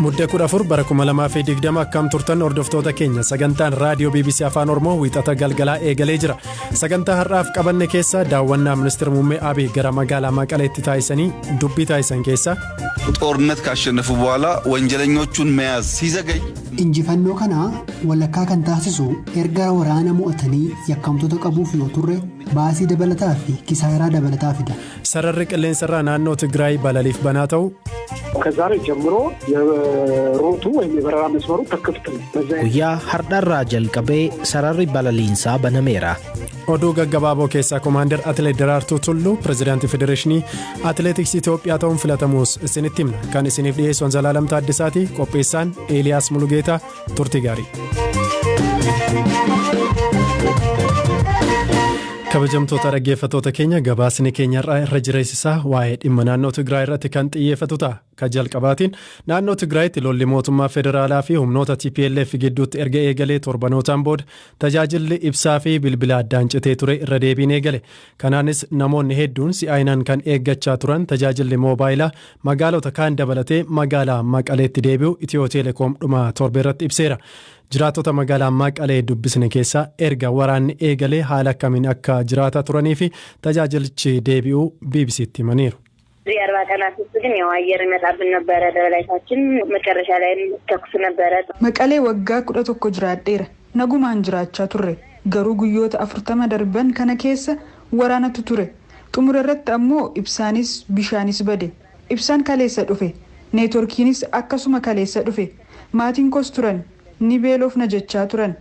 Muddee 14 bara 2020 akkam turtan hordoftoota keenya sagantaan raadiyoo BBC Afaan Oromoo wiixata galgalaa eegalee jira. Sagantaa har'aaf qabanne keessa daawwannaa ministeera muummee Abiy gara magaalaa maqaleetti taasisanii dubbii taasisan keessa ጦርነት ካሸነፉ በኋላ ወንጀለኞቹን መያዝ ሲዘገይ injifannoo kana walakkaa kan taasisu erga waraana mo'atanii yakkamtoota qabuuf yoo turre baasii dabalataa fi kisaaraa dabalataa fida. Sararri qilleensarraa naannoo Tigraay balaliif banaa ta'u ከዛሬ ጀምሮ የሮቱ ወይም የበረራ መስመሩ ተከፍቶ guyyaa hardhaa jalqabee sararri balaliinsaa banameera. oduu gaggabaaboo keessaa Komaander Atileet Daraartuu Tulluu pirezidaantii Federeeshinii Atileetiksii Itoophiyaa ta'uun filatamuus isinitti himna. Kan isiniif dhiyeessu Zalaalam Taaddisaati. Qopheessaan Eeliyaas Mulugeetaa. Turtii gaarii. kabajamtoota dhaggeeffattoota keenya gabaasni keenya irra jireessisaa waa'ee dhimma naannoo Tigraay irratti kan xiyyeeffatu ta'a. Ka jalqabaatiin naannoo Tigraayitti lolli mootummaa federaalaa fi humnoota TPLF gidduutti erga eegalee torbanootaan booda tajaajilli ibsaa fi bilbila addaan citee ture irra deebiin eegale. Kanaanis namoonni hedduun si'aayinaan kan eeggachaa turan tajaajilli moobaayilaa magaalota kaan dabalatee magaalaa Maqaleetti deebi'u Itiyoo Teleekoom dhuma torba irratti ibseera. Jiraatota magaalaa Maqalee dubbisne keessaa erga waraanni eegalee haala akkamiin akka jiraataa turanii fi tajaajilichi deebi'uu BBC'tti himaniiru. ዚያርባ ቀናት ውስጥ ግን ያው አየር ይመጣብን ነበር ደበላይታችን መጨረሻ ላይ ተኩስ ነበር መቀሌ ወጋ 11 ጅራዴራ ነጉማን ጅራቻ ቱሬ ገሩ ጉዮት 40 ደርበን ከነከሰ ወራነቱ ቱሬ ጥሙረረት አሞ ኢብሳኒስ ቢሻኒስ በደ ኢብሳን ካሌሰ ዱፌ ኔትወርኪኒስ አከሱመ ካሌሰ ዱፌ ማቲን ኮስቱረን ኒቤሎፍ ነጀቻ ቱረን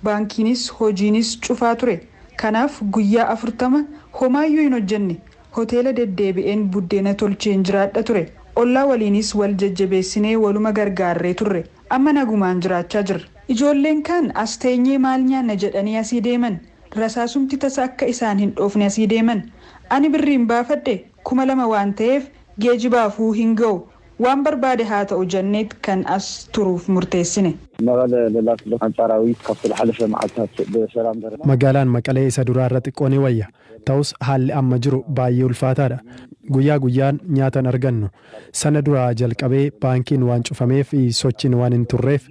ባንኪኒስ ሆጂኒስ ጩፋ ቱሬ ከናፍ ጉያ 40 ሆማዩ ይኖጀኒ hoteela deddeebi'een buddeena tolcheen jiraadha ture ollaa waliinis wal jajjabeessinee waluma gargaarree turre amma nagumaan jiraachaa jirra. Ijoolleen kan as teenyee maal nyaanna jedhanii asii deeman rasaasumti tasa akka isaan hin dhoofne asii deeman ani birriin baafadhe 2,000 waan ta'eef geejibaafuu hin ga'u waan barbaade haa ta'u janneet kan as turuuf murteessine. Magaalaan Maqalee isa duraa irratti xiqqoon wayya ta'us haalli amma jiru baay'ee ulfaataadha. Guyyaa guyyaan nyaatan argannu sana duraa jalqabee baankiin waan cufameef sochiin waan hin turreef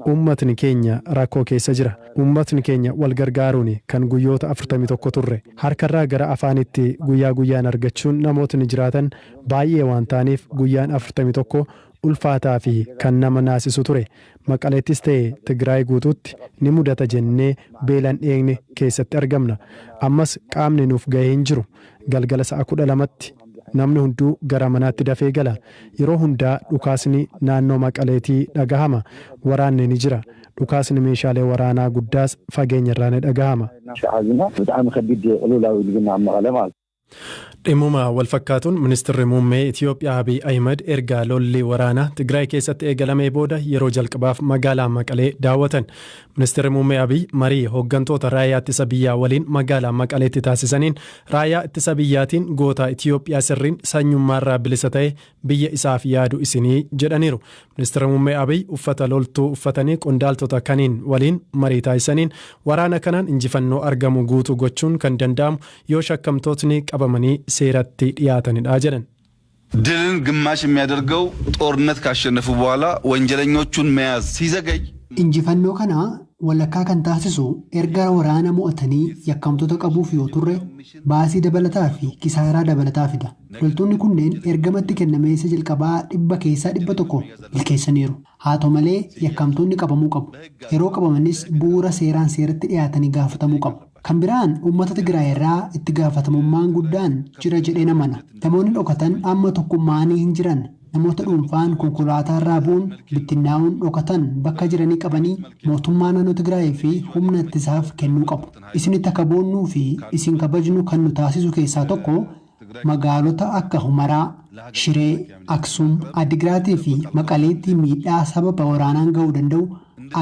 uummatni keenya rakkoo keessa jira. Uummatni keenya wal gargaaruun kan guyyoota 41 turre harkarraa gara afaanitti guyyaa guyyaan argachuun namootni jiraatan baay'ee waan ta'aniif guyyaan 41 ulfaataa fi kan nama naasisu ture. Maqaleettis ta'e Tigraay guutuutti ni mudata jennee beelan dheegne keessatti argamna. Ammas qaamni nuuf gahee hin jiru. Galgala sa'a 12tti namni hunduu gara manaatti dafee gala. Yeroo hundaa dhukaasni naannoo Maqaleetii dhagahama. Waraanni ni jira. Dhukaasni meeshaalee waraanaa guddaas fageenya irraa ni dhagahama. Dhimuma wal fakkaatuun ministeerri muummee Itoophiyaa Abiy Ahimad erga lolli waraanaa Tigraay keessatti eegalamee booda yeroo jalqabaaf magaalaa Maqalee daawwatan. Ministeerri muummee Abiy marii hooggantoota raayyaa ittisa biyyaa waliin magaalaa Maqaleetti taasisaniin raayyaa ittisa biyyaatiin goota Itoophiyaa sirriin sanyummaarraa bilisa ta'e biyya isaaf yaadu isinii jedhaniiru. Ministeerri muummee Abiy uffata loltuu uffatanii qondaaltota kaniin waliin marii taasisaniin waraana kanaan injifannoo argamu guutuu gochuun kan danda'amu yoo shakkamtootni qabamanii seeratti dhiyaatanidha jedhan. ድልን ግማሽ የሚያደርገው ጦርነት ካሸነፉ በኋላ ወንጀለኞቹን መያዝ ሲዘገይ injifannoo kana walakkaa kan taasisu erga waraana mo'atanii yakkamtoota qabuuf yoo turre baasii dabalataa fi kisaaraa dabalataa fida. Loltoonni kunneen ergamatti kennamee isa jalqabaa 100 keessaa 100 milkeessaniiru. Haa ta'u malee yakkamtoonni qabamuu qabu. Yeroo qabamanis bu'uura seeraan seeratti dhiyaatanii gaafatamuu qabu. Kan biraan uummata Tigraay irraa itti gaafatamummaan guddaan jira jedhee namana. Namoonni dhokatan amma tokkummaanii hin jiran. Namoota dhuunfaan konkolaataa irraa bu'uun bittinnaa'uun dhokatan bakka jiranii qabanii mootummaa naannoo Tigraay fi humna ittisaaf kennuu qabu. Isinitti akka boonnuu fi isin kabajnu kan nu taasisu keessaa tokko magaalota akka Humaraa, Shiree, Aksum, Adigiraatii fi Maqaleetti miidhaa sababa waraanaan ga'uu danda'u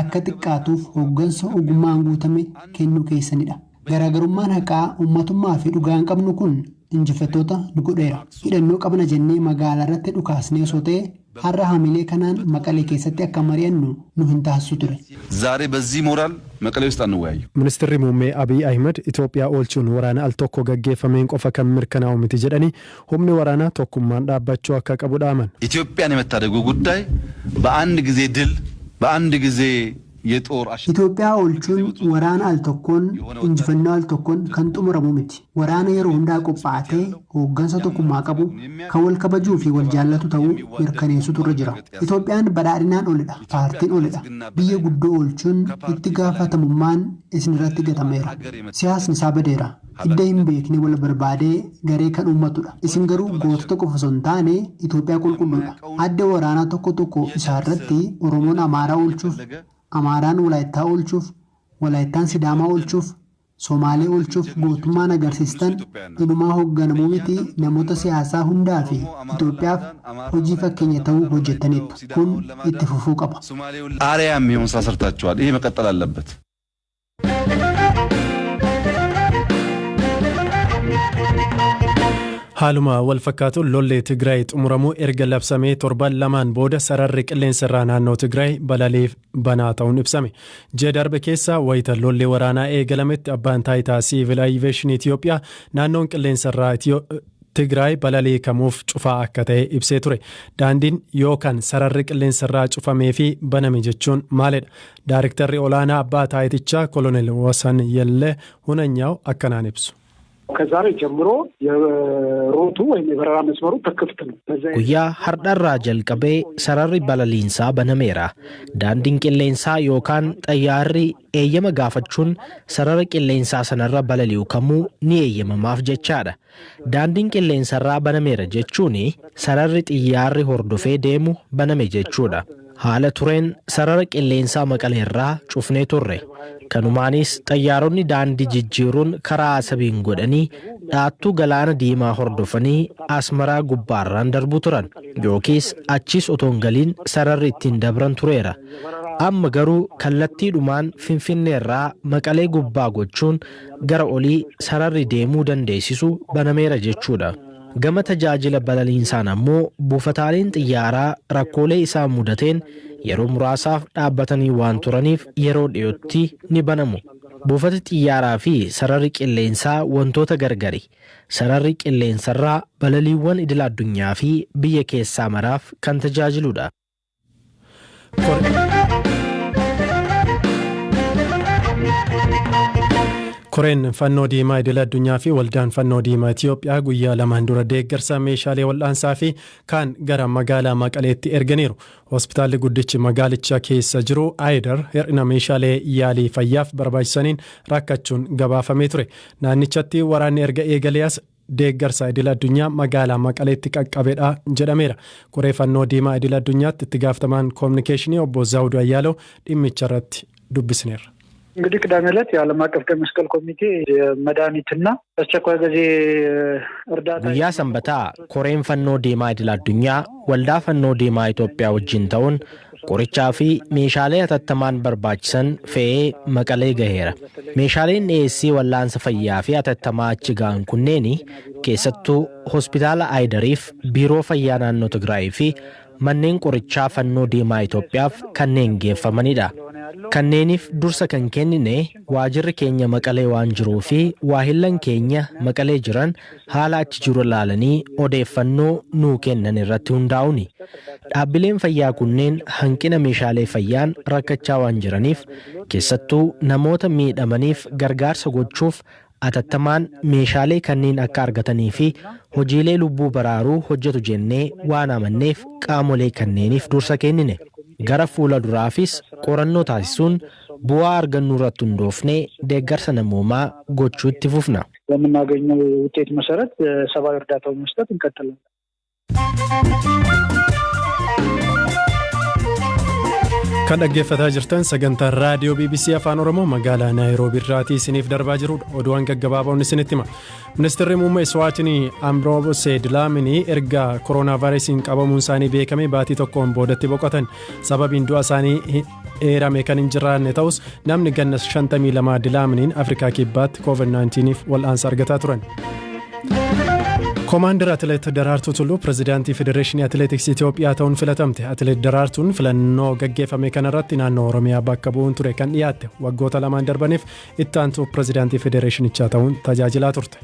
akka xiqqaatuuf hooggansa ogummaan guutame kennuu keessanidha. Garaagarummaan haqaa uummatummaa fi dhugaan qabnu kun injifattoota nu godheera. Hidhannoo qabna jennee magaalaa irratti dhukaasnee osoo ta'e har'a hamilee kanaan maqalee keessatti akka mari'annu nu hin taasisu ture. ዛሬ በዚህ ሞራል መቀሌ ውስጥ አንወያዩ። Ministeerri muummee Abiyi Ahimad Itoophiyaa oolchuun waraana al tokko gaggeeffameen qofa kan mirkanaa'u miti jedhanii humni waraanaa tokkummaan dhaabbachuu akka qabu dhaaman. ኢትዮጵያን የመታደጉ ጉዳይ በአንድ ጊዜ ድል በአንድ ጊዜ የጦር Itoophiyaa oolchuun waraana al tokkoon injifannoo al tokkoon kan xumuramu miti. Waraana yeroo hundaa qophaa'ee hooggansa tokkummaa qabu kan wal kabajuu fi wal jaallatu ta'uu mirkaneessutu irra jira. Itoophiyaan badhaadhinaan olidha, paartiin olidha. Biyya guddoo oolchuun itti gaafatamummaan isin irratti gatameera. Siyaasni isaa badeera. Idda hin beekne wal barbaadee garee kan uummatudha. Isin garuu gootota qofa osoo hin taane Itoophiyaa qulqulluudha. Adda waraanaa tokko tokko isaarratti Oromoon Amaaraa oolchuuf, Amaaraan Walaayittaa oolchuuf, Walaayittaan Sidaamaa oolchuuf, Somaalee oolchuuf gootummaan agarsiistan inumaa hoogganamuu miti namoota siyaasaa hundaa fi Itoophiyaaf hojii fakkeenya ta'uu hojjettaniitu. Kun itti fufuu qaba. አርያ የሚሆን ስራ ሰርታችኋል። ይሄ መቀጠል አለበት። Haaluma wal fakkaatu lollee Tigraay xumuramuu erga labsamee torban lamaan booda sararri qilleensarraa naannoo Tigraay balaliif banaa ta'uun ibsame. Ji'a darbe keessa wayita lollee waraanaa eegalametti abbaan taayitaa siivil aviyeeshinii Itoophiyaa naannoon qilleensarraa Tigraay balalii kamuuf cufaa akka ta'e ibsee ture. Daandiin yookaan sararri qilleensarraa cufamee fi baname jechuun maalidha? Daarektarri olaanaa abbaa taayitichaa Kolonel Wasan Yelle Hunanyaaw akkanaan ibsu. ከዛሬ ጀምሮ የሮቱ ወይም የበረራ መስመሩ ተከፍቶ ነው። guyyaa hardhaa jalqabee sararri balaliinsaa banameera. Daandiin qilleensaa yookaan xayyaarri eeyyama gaafachuun sarara qilleensaa sanarra balali'u kamuu ni eeyyamamaaf jechaadha. Daandiin qilleensarraa banameera jechuun sararri xiyyaarri hordofee deemu baname jechuudha. Haala tureen sarara qilleensaa maqaleerraa cufnee turre. Kanumaanis xayyaaronni daandii jijjiiruun karaa asabiin godhanii dhaattuu galaana diimaa hordofanii asmaraa gubbaarraan darbu turan yookiis achis otoo hin galiin sararri ittiin dabran tureera. Amma garuu kallattiidhumaan finfinneerraa maqalee gubbaa gochuun gara olii sararri deemuu dandeessisu banameera jechuudha. Gama tajaajila balaliinsaan ammoo buufataaleen xiyyaaraa rakkoolee isaan mudateen yeroo muraasaaf dhaabbatanii waan turaniif yeroo dhiyootti ni banamu. Buufati xiyyaaraa fi sararri qilleensaa wantoota gargari. Sararri qilleensarraa balaliiwwan idil addunyaa fi biyya keessaa maraaf kan tajaajiludha. Koreen fannoo diimaa idil addunyaa fi waldaan fannoo diimaa Itoophiyaa guyyaa lamaan dura deeggarsa meeshaalee wal'aansaa fi kaan gara magaalaa Maqaleetti erganiiru. Hospitaalli guddichi magaalicha keessa jiru Aayidar hir'ina meeshaalee yaalii fayyaaf barbaachisaniin rakkachuun gabaafamee ture. Naannichatti waraanni erga eegalees deeggarsa idil addunyaa magaalaa Maqaleetti qaqqabeedha jedhameera. Koree fannoo diimaa idil addunyaatti itti gaafatamaan kominikeeshinii obbo Zawdu Ayyaaloo dhimmicha irratti dubbisneerra. እንግዲህ ቅዳሜ ዕለት የዓለም አቀፍ ቀይ መስቀል ኮሚቴ መድኃኒትና አስቸኳይ ጊዜ እርዳታ guyyaa sanbataa koreen fannoo diimaa idil addunyaa waldaa fannoo diimaa Itoophiyaa wajjin ta'uun qorichaa fi meeshaalee hatattamaan barbaachisan fe'ee Maqalee gaheera. Meeshaaleen dhiyeessii wal'aansa fayyaa fi hatattamaa achi ga'an kunneen keessattuu hospitaala Aayidariif biiroo fayyaa naannoo Tigraay fi manneen qorichaa fannoo diimaa Itoophiyaaf kanneen geeffamanidha. Kanneeniif dursa kan kennine waajirri keenya Maqalee waan jiruu fi waahillan keenya Maqalee jiran haala achi jiru ilaalanii odeeffannoo nuu kennan irratti hundaa'uuni. Dhaabbileen fayyaa kunneen hanqina meeshaalee fayyaan rakkachaa waan jiraniif keessattuu namoota miidhamaniif gargaarsa gochuuf atattamaan meeshaalee kanneen akka argatanii fi hojiilee lubbuu baraaruu hojjetu jennee waan amanneef qaamolee kanneeniif dursa kennine. Gara fuula duraafis qorannoo taasisuun bu'aa argannuu irratti hundoofnee deeggarsa namoomaa gochuu itti fufna. በምናገኘው ውጤት መሰረት ሰብአዊ እርዳታውን መስጠት እንቀጥላለን። Kan dhaggeeffataa jirtan sagantaa raadiyoo BBC Afaan Oromoo magaalaa Naayiroobii irraatii isiniif darbaa jirudha. Oduuwwan gaggabaaboon isinitti hima. Ministeerri muummee Iswaatinii Amroobsee Dilaaminii erga kooroonaa vaayirasiin qabamuun isaanii beekame baatii tokkoon boodatti boqotan. Sababiin du'a isaanii eerame kan hin jiraanne ta'us namni ganna 52 Dilaaminiin Afrikaa kibbaatti COVID-19f wal'aansa argataa turan. Koomaandar Atileet Daraartuu Tulluu pirezidaantii Federeeshinii Atileetiksii Itoophiyaa ta'uun filatamte. Atileet Daraartuun filannoo gaggeeffame kanarratti naannoo Oromiyaa bakka bu'uun ture kan dhiyaatte. Waggoota lamaan darbaniif itti aantuu pirezidaantii Federeeshinichaa ta'uun tajaajilaa turte.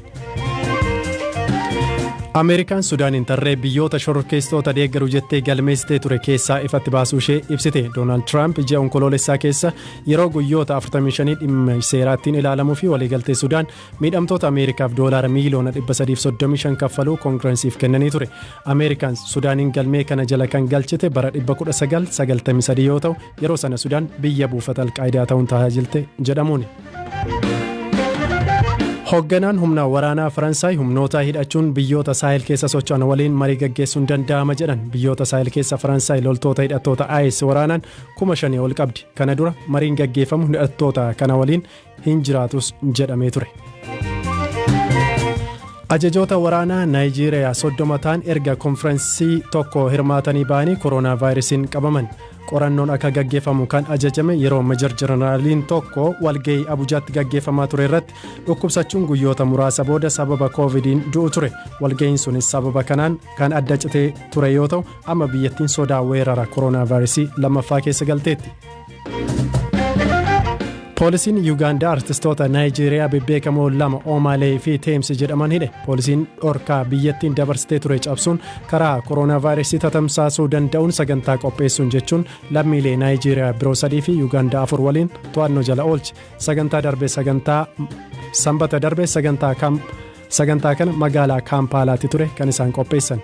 Ameerikaan Sudaaniin tarree biyyoota shororkeessitoota deeggaru jettee galmeessitee ture keessaa ifatti baasuu ishee ibsite. Doonaald Tiraamp ji'a onkoloolessaa keessa yeroo guyyoota 45 dhimma seeraattiin ilaalamuu fi waliigaltee Sudaan miidhamtoota Ameerikaaf $335 miliyoona kaffaluu koongireesiif kennanii ture. Ameerikaan Sudaaniin galmee kana jala kan galchite bara 1993 yoo ta'u yeroo sana Sudaan biyya buufata Alqaayidaa ta'uun tajaajilte jedhamuuni. Hoogganaan humna waraanaa Faransaay humnoota hidhachuun biyyoota Saahel keessa socho'an waliin marii gaggeessuun danda'ama jedhan. Biyyoota Saahel keessa Faransaay loltoota hidhattoota IS waraanaan 5,000 ol qabdi. Kana dura mariin gaggeeffamu hidhattoota kana waliin hin jiraatus jedhamee ture. Ajajoota waraanaa Naayijeeriyaa 30 ta'an erga konferensii tokko hirmaatanii ba'anii kooroonaa vaayirasiin qabaman. Qorannoon akka gaggeeffamu kan ajajame yeroo Major Jeneraaliin tokko walgahii Abujaatti gaggeeffamaa ture irratti dhukkubsachuun guyyoota muraasa booda sababa koovidiin du'u ture. Walgahiin sunis sababa kanaan kan adda citee ture yoo ta'u amma biyyattiin sodaa weerara kooroonaa vaayirasii lammaffaa keessa galteetti. Poolisiin Yuugaandaa artistoota Naayijeeriyaa bebbeekamoo lama Oomalee fi Teemsi jedhaman hidhe. Poolisiin dhorkaa biyyattiin dabarsitee ture cabsuun karaa kooroonaa vaayirasii tatamsaasuu danda'uun sagantaa qopheessuun jechuun lammiilee Naayijeeriyaa biroo 3 fi Yuugaandaa 4 waliin to'annoo jala oolche. Sanbata darbe sagantaa kana magaalaa Kaampaalaatti ture kan isaan qopheessan.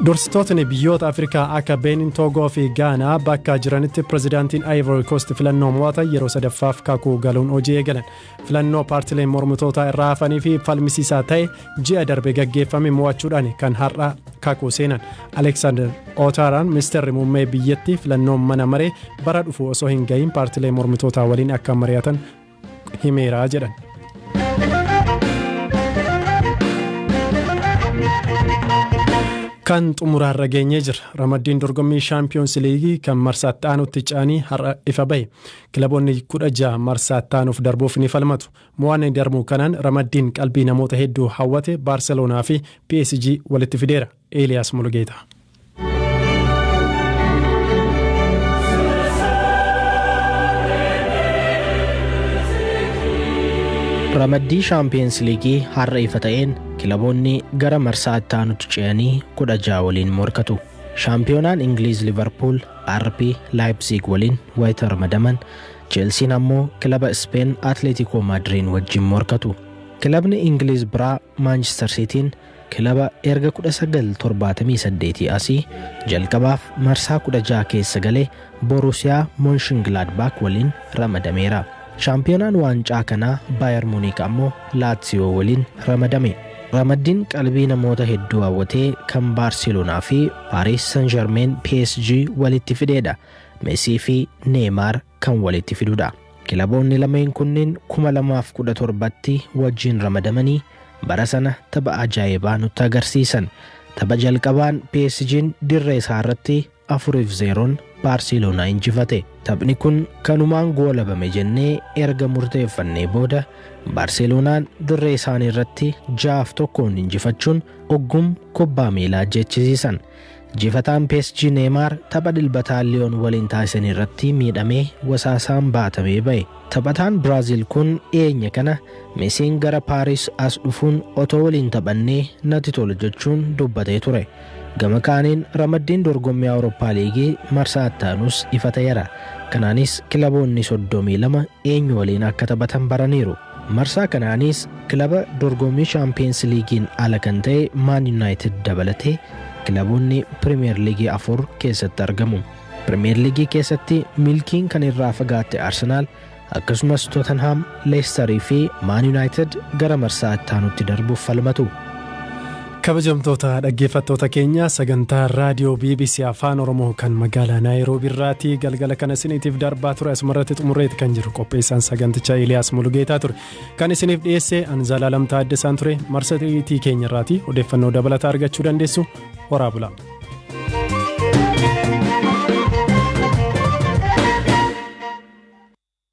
Dursitootni biyyoota Afrikaa akka Benin, Toogoo fi Gaanaa bakka jiranitti pirezidaantiin Ivory Coast filannoo mo'atan yeroo sadaffaaf kakuu galuun hojii eegalan. Filannoo paartileen mormitootaa irraa hafanii fi falmisiisaa ta'e ji'a darbe gaggeeffame mo'achuudhaan kan har'a kakuu seenan. Alexander Ouattara ministeerri muummee biyyattii filannoon mana maree bara dhufu osoo hin gahin paartilee mormitootaa waliin akka mari'atan himeera jedhan. Kan xumuraarra geenyee jira. Ramaddiin dorgommii shaampiyoonsi liigii kan marsaatti aanutti caanii har'a ifa bahe. Kilaboonni 16 marsaatti aanuuf darbuuf ni falmatu. Mo'anni darbuu kanaan ramaddiin qalbii namoota hedduu hawwate Baarseloonaa fi PSG walitti fideera. Eeliyaas Mulgeeta. Ramaddii shaampiyoonsi liigii har'a ifa ta'een kilaboonni gara marsaatti aanutti ce'anii 16 waliin morkatu. Shaampiyoonaan Ingiliiz Liverpool RB Leipzig waliin wayita ramadaman, Cheelsiin ammoo kilaba Speen Atletico Madrid wajjin morkatu. Kilabni Ingiliiz biraa Manchester Cityin kilaba erga 1978 asii jalqabaaf marsaa 16 keessa galee Borussia Mönchengladbach waliin ramadameera. Shaampiyoonaan waancaa kanaa Bayer Munich ammoo Lazio waliin ramadame. Ramaddiin qalbii namoota hedduu hawwatee kan Baarseloonaa fi Paris Saint-Germain PSG walitti fideedha. Messi fi Neymar kan walitti fidudha. Kilaboonni lameen kunneen 2017tti wajjin ramadamanii bara sana tapha ajaa'ibaa nutti agarsiisan. Tapha jalqabaan PSG'n dirree isaa irratti 4-0 Baarseloonaa injifate. Taphni kun kanumaan goolabame jennee erga murteeffannee booda Baarseloonaan dirree isaanii irratti 6-1 injifachuun oggum kubbaa miilaa jechisiisan. Injifataan PSG Neymar tapha dilbataa Liyoon waliin taasisan irratti miidhamee wasaasaan baatamee ba'e. Taphataan Biraazil kun eenya kana Messiin gara Paaris as dhufuun otoo waliin taphannee natti tola jechuun dubbatee ture. Gama kaaniin ramaddiin dorgommii Awurooppaa liigii marsaatti aanus ifa ta'eera. Kanaanis kilaboonni 32 eenyu waliin akka taphatan baraniiru. Marsaa kanaanis kilaba dorgommii shaampiyoonsi liigiin ala kan ta'e Man United dabalatee kilaboonni Premier Liigii 4 keessatti argamu. Premier Liigii keessatti milkiin kan irraa fagaatte Arsenaal akkasumas Tottenham, Leicester fi Man United gara marsaatti aanutti darbuuf falmatu. Kabajamtoota dhaggeeffattoota keenya sagantaa raadiyoo BBC Afaan Oromoo kan magaalaa Naayiroobii irraatii galgala kana isiniitiif darbaa ture asumarratti xumurreetti kan jiru qopheessaan sagantichaa Eeliyaas Mulgeetaa ture kan isiniif dhiyeesse Anzaalaalam Taaddesaan ture marsariitii keenya irraatii odeeffannoo dabalataa argachuu dandeessu horaa bulaa.